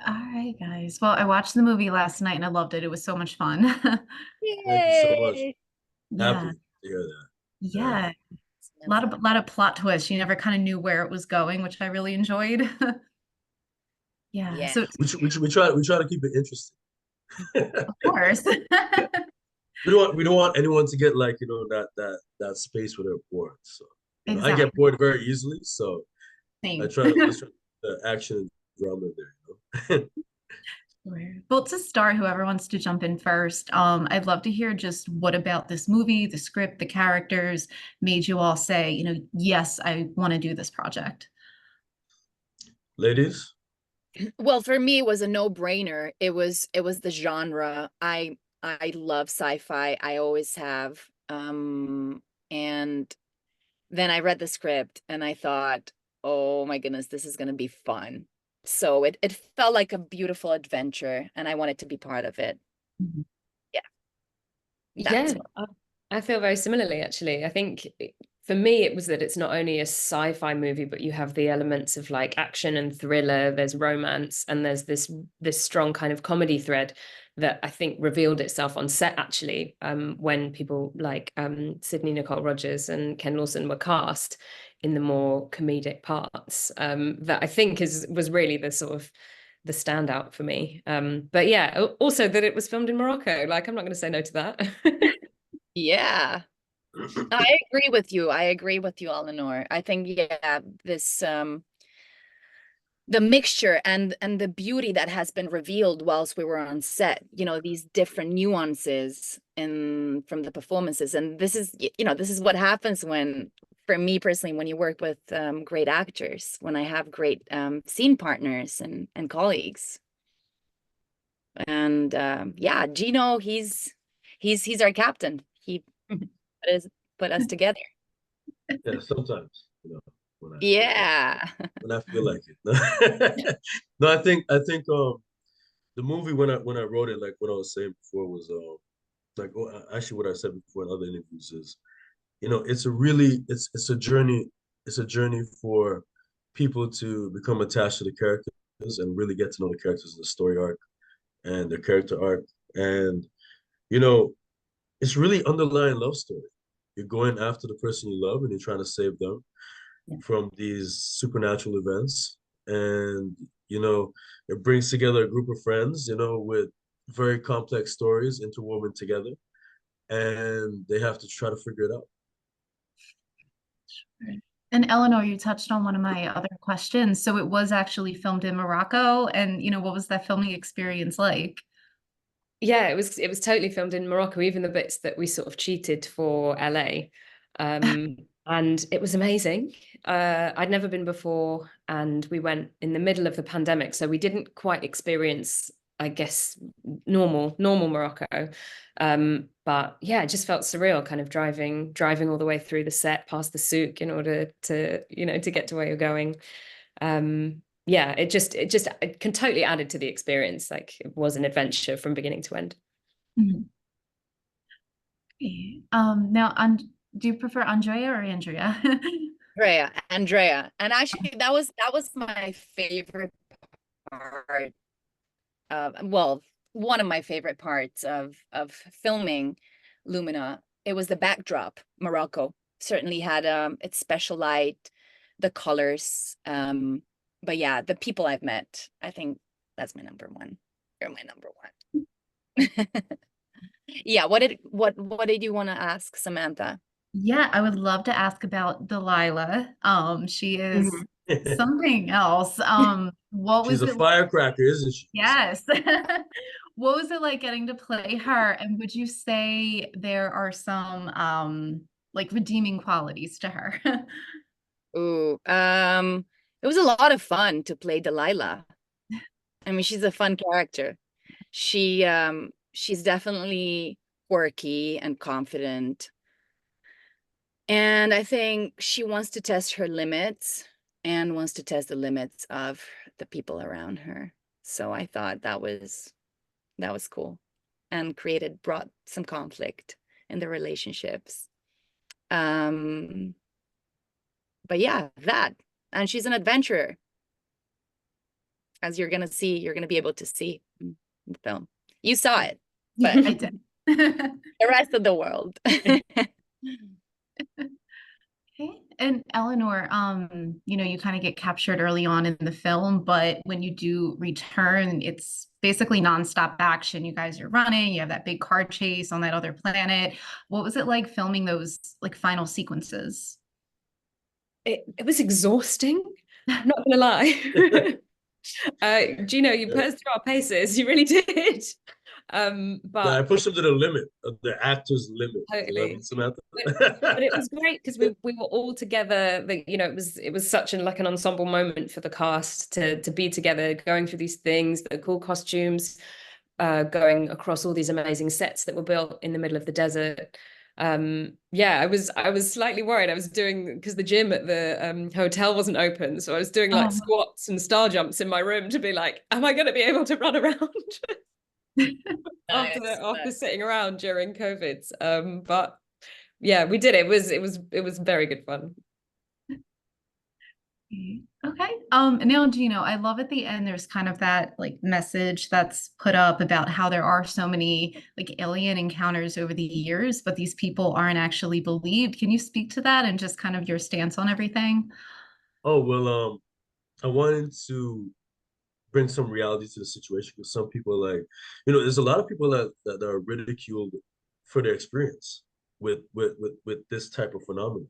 All right, guys. Well, I watched the movie last night and I loved it. It was so much fun. Thank you so much. Yay! Happy Yeah, to hear that. Yeah. yeah. Yeah. Lot of plot twists. You never kind of knew where it was going, which I really enjoyed. Yeah. Yeah. So We try to keep it interesting. of course. We don't want anyone to get like, that space where they're bored. So, I get Exactly. bored very easily. So I Same. try to always try to put the action and drama there. Sure. Well, to start, whoever wants to jump in first, I'd love to hear just what about this movie, the script, the characters made you all say, yes, I want to do this project. Ladies, Well, for me, it was a no-brainer. It was the genre. I love sci-fi. I always have. And then I read the script and I thought, oh my goodness, this is gonna be fun. So it felt like a beautiful adventure, and I wanted to be part of it. Mhm. Yeah, Yeah, that's what. I feel very similarly, actually. I think for me, it was that it's not only a sci-fi movie, but you have the elements of like action and thriller, there's romance, and there's this strong kind of comedy thread that I think revealed itself on set, actually, when people like Sydney Nicole Rogers and Ken Lawson were cast in the more comedic parts. That I think was really the sort of the standout for me. But yeah, also that it was filmed in Morocco. Like, I'm not going to say no to that. Yeah, I agree with you. I agree with you, Eleanor. I think, yeah, this the mixture and the beauty that has been revealed whilst we were on set, these different nuances in from the performances. And this is what happens when, for me personally, when you work with great actors, when I have great scene partners and colleagues. And yeah, Gino, he's our captain. He put us together. yeah, sometimes, when I Yeah. when I feel like it. No, I think the movie when I wrote it, like what I was saying before was like actually what I said before in other interviews is, it's a journey for people to become attached to the characters and really get to know the characters in the story arc and the character arc. And you know it's really underlying love story. You're going after the person you love and you're trying to save them Yeah. from these supernatural events. And it brings together a group of friends, with very complex stories interwoven together, and they have to try to figure it out. Right. And Eleanor, you touched on one of my other questions. So it was actually filmed in Morocco, and what was that filming experience like? Yeah, it was totally filmed in Morocco, even the bits that we sort of cheated for LA. And it was amazing. I'd never been before, and we went in the middle of the pandemic, so we didn't quite experience, I guess, normal Morocco. But yeah, it just felt surreal, kind of driving all the way through the set past the souk in order to get to where you're going. Yeah, it can totally added to the experience. Like, it was an adventure from beginning to end. Mhm. Okay. Now, do you prefer Andrea or Andrea? Andrea. And actually, that was my favorite part of, well, one of my favorite parts of filming Lumina. It was the backdrop. Morocco certainly had its special light, the colors. But yeah, the people I've met, I think that's my number one. You're my number one. Yeah, what did you want to ask, Samantha? Yeah, I would love to ask about Delilah. She is Mhm. something else. What She's was a it? firecracker, isn't she? Yes. What was it like getting to play her? And would you say there are some like redeeming qualities to her? Ooh, it was a lot of fun to play Delilah. I mean, she's a fun character. She's definitely quirky and confident. And I think she wants to test her limits and wants to test the limits of the people around her. So I thought that was cool and brought some conflict in the relationships. Um, but yeah, that. And she's an adventurer. as you're gonna be able to see in the film. You saw it, Yeah, but I did. the rest of the world. Okay. And Eleanor, you kind of get captured early on in the film, but when you do return, it's basically nonstop action. You guys are running, you have that big car chase on that other planet. What was it like filming those like final sequences? It was exhausting. I'm not gonna lie. Gino, you put us through our paces. You really did. Yeah, But I pushed them to the limit of the actor's limit. You know what I totally. mean, Samantha? But it was great because we were all together. It was such like an ensemble moment for the cast to be together, going through these things, the cool costumes, going across all these amazing sets that were built in the middle of the desert. Yeah, I was slightly worried. I was doing, because the gym at the hotel wasn't open, so I was doing like Oh. squats and star jumps in my room to be like, am I going to be able to run around after sitting around during COVID? But yeah, we did it. It was very good fun. Okay. And now, Gino, I love at the end, there's kind of that like message that's put up about how there are so many like alien encounters over the years, but these people aren't actually believed. Can you speak to that and just kind of your stance on everything? Oh, well, I wanted to bring some reality to the situation because some people like, there's a lot of people that are ridiculed for their experience with this type of phenomenon.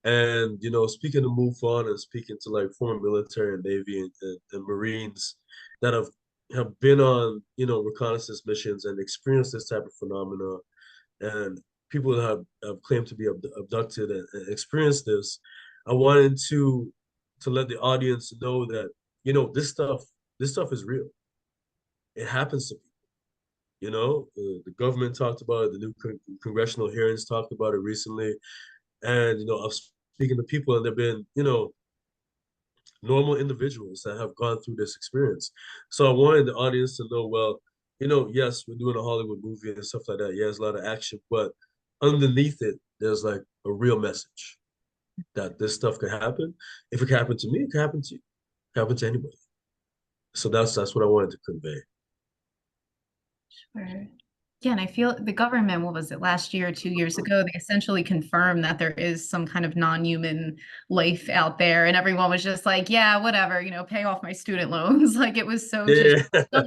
And speaking to move on and speaking to like former military and Navy and Marines that have been on reconnaissance missions and experienced this type of phenomena, and people that have claimed to be abducted and experienced this, I wanted to let the audience know that this stuff is real. It happens to people. The government talked about it. The new congressional hearings talked about it recently. And I'm speaking to people, and they've been normal individuals that have gone through this experience. So I wanted the audience to know, well, yes, we're doing a Hollywood movie and stuff like that. Yeah, there's a lot of action, but underneath it, there's like a real message that this stuff could happen. If it could happen to me, it could happen to you. It could happen to anybody. So that's what I wanted to convey. Sure. Yeah, and I feel the government, what was it, last year, 2 years ago, they essentially confirmed that there is some kind of non-human life out there. And everyone was just like, yeah, whatever, pay off my student loans. Like it was so just Yeah. done.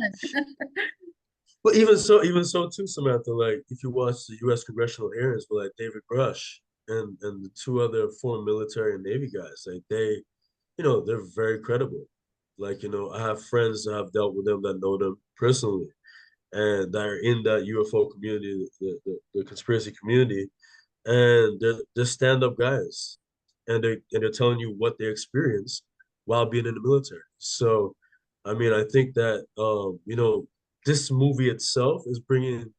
But even so too, Samantha, like if you watch the US congressional hearings with like David Grush and the two other former military and Navy guys, like they're very credible. Like, I have friends that have dealt with them that know them personally and that are in that UFO community, the conspiracy community, and they're stand-up guys. And they're telling you what they experienced while being in the military. So, I mean, I think that this movie itself is bringing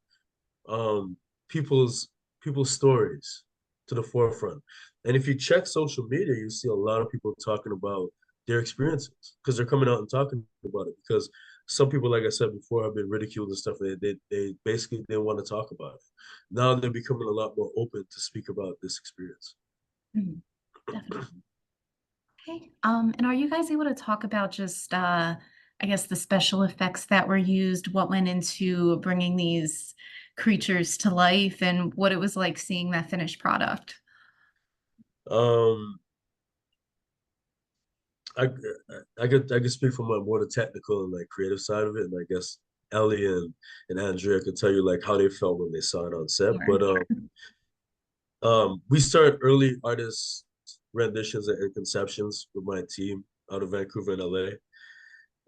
um, people's people's stories to the forefront. And if you check social media, you see a lot of people talking about their experiences because they're coming out and talking about it. Because some people, like I said before, have been ridiculed and stuff. They basically didn't want to talk about it. Now they're becoming a lot more open to speak about this experience. Definitely. Okay. And are you guys able to talk about just, I guess, the special effects that were used, what went into bringing these creatures to life, and what it was like seeing that finished product? Um, I I could speak from like more the technical and like creative side of it, and I guess Ellie and Andrea could tell you like how they felt when they saw it on set. Sure. But we start early artist renditions and conceptions with my team out of Vancouver and LA.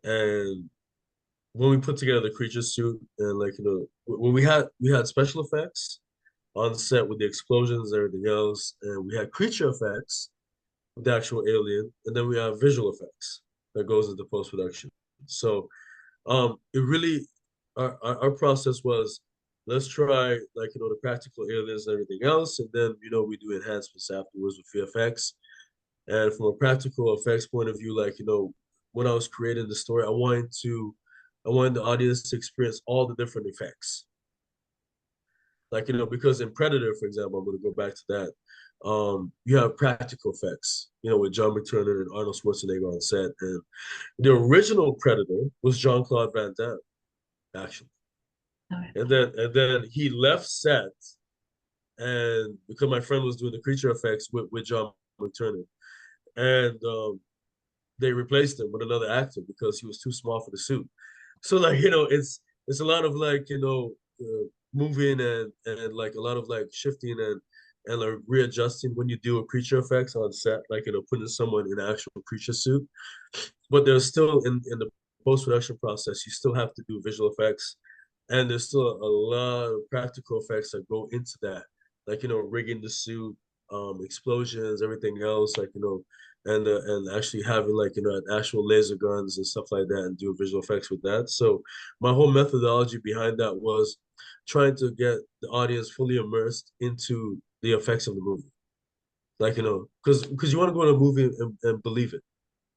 And when we put together the creature suit and like when we had special effects on set with the explosions and everything else, and we had creature effects with the actual alien, and then we have visual effects that goes into post production. So it really our process was let's try like the practical aliens and everything else, and then we do enhancements afterwards with VFX. And from a practical effects point of view, like when I was creating the story, I wanted the audience to experience all the different effects. Like because in Predator, for example, I'm going to go back to that. you have practical effects, you know, with John McTurner and Arnold Schwarzenegger on set. And the original Predator was Jean-Claude Van Damme, actually. And then he left set, and because my friend was doing the creature effects with John McTurner, and they replaced him with another actor because he was too small for the suit. So like, you know, it's a lot of like, you know, moving and like a lot of like shifting and like readjusting when you do a creature effects on set, like, you know, putting someone in an actual creature suit. But there's still in the post-production process, you still have to do visual effects, and there's still a lot of practical effects that go into that, like, you know, rigging the suit, explosions, everything else, like, you know, and actually having like, you know, actual laser guns and stuff like that, and do visual effects with that. So my whole methodology behind that was trying to get the audience fully immersed into the effects of the movie, like, you know, because you want to go to a movie and believe it,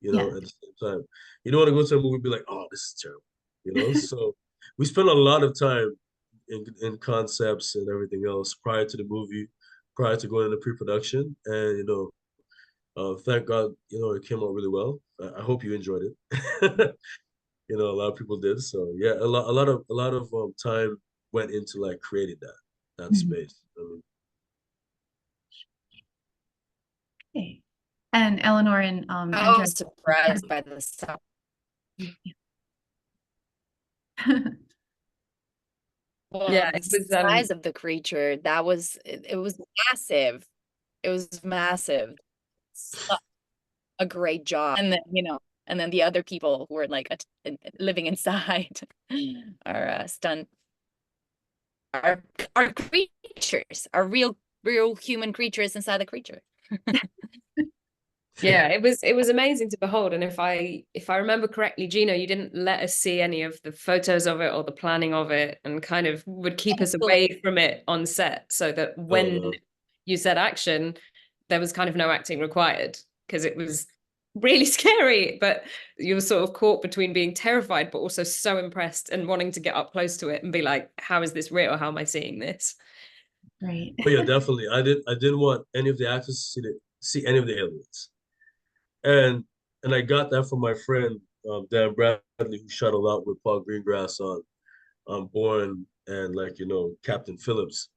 you know, Yeah. at the same time. You don't want to go to a movie and be like, oh, this is terrible, you know. So we spent a lot of time in concepts and everything else prior to the movie, prior to going into pre-production. And, you know, thank God, you know, it came out really well. I hope you enjoyed it. You know, a lot of people did. So yeah, a lot of time went into like creating that space. I mean, Okay. And Eleanor and I Andrea. was surprised by the stuff. Yeah, The it was size of the creature, that was it was massive. It was massive. Such a great job. And then, you know, and then the other people who were like living inside are stunt are creatures, are real human creatures inside the creature. yeah, it was amazing to behold. And if I remember correctly, Gino, you didn't let us see any of the photos of it or the planning of it, and kind of would keep us away from it on set, so that when you said action, there was kind of no acting required, because it was really scary. But you were sort of caught between being terrified but also so impressed and wanting to get up close to it and be like, how is this real? How am I seeing this? Right. but yeah, definitely. I didn't want any of the actors to see any of the aliens. And I got that from my friend Dan Bradley, who shot a lot with Paul Greengrass on Bourne and, like, you know, Captain Phillips.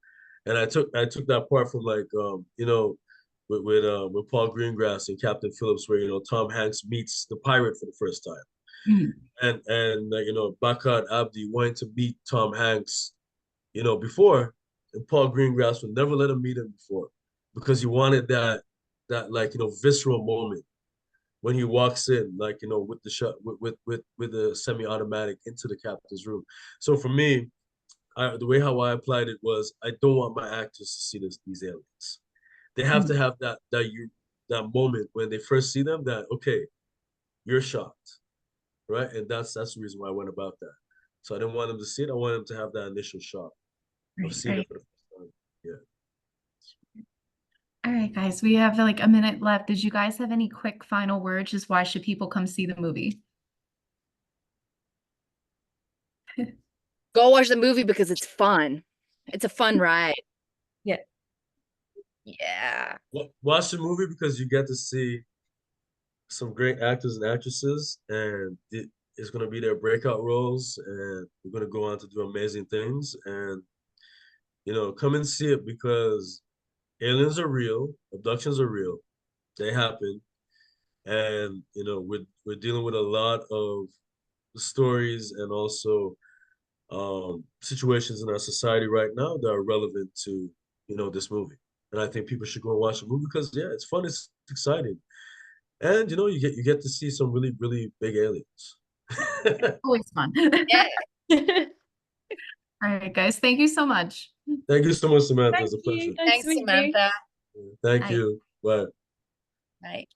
And I took that part from like you know, with Paul Greengrass and Captain Phillips, where, you know, Tom Hanks meets the pirate for the first time. And you know, Bakat Abdi wanted to meet Tom Hanks, you know, before, and Paul Greengrass would never let him meet him before, because he wanted that like, you know, visceral moment when he walks in, like, you know, with the shot with the semi-automatic into the captain's room. So for me, the way how I applied it was, I don't want my actors to see these aliens. They have to have that moment when they first see them, that, okay, you're shocked, right? And that's the reason why I went about that. So I didn't want them to see it. I wanted them to have that initial shock of seeing it for the first time. Yeah. All right, guys, we have like a minute left. Did you guys have any quick final words? Just why should people come see the movie? Go watch the movie because it's fun. It's a fun ride. Yeah. Yeah. Watch the movie because you get to see some great actors and actresses, and it's going to be their breakout roles, and they're going to go on to do amazing things. And, you know, come and see it, because aliens are real, abductions are real, they happen. And, you know, we're dealing with a lot of stories and also situations in our society right now that are relevant to, you know, this movie. And I think people should go and watch the movie because, yeah, it's fun, it's exciting, and, you know, you get to see some really, really big aliens. Always fun. Yeah. All right, guys, thank you so much. Thank you so much, Samantha. Thank It's a you. pleasure. Nice Thanks, to meet you. Samantha. Thank Bye. you. Bye. Right.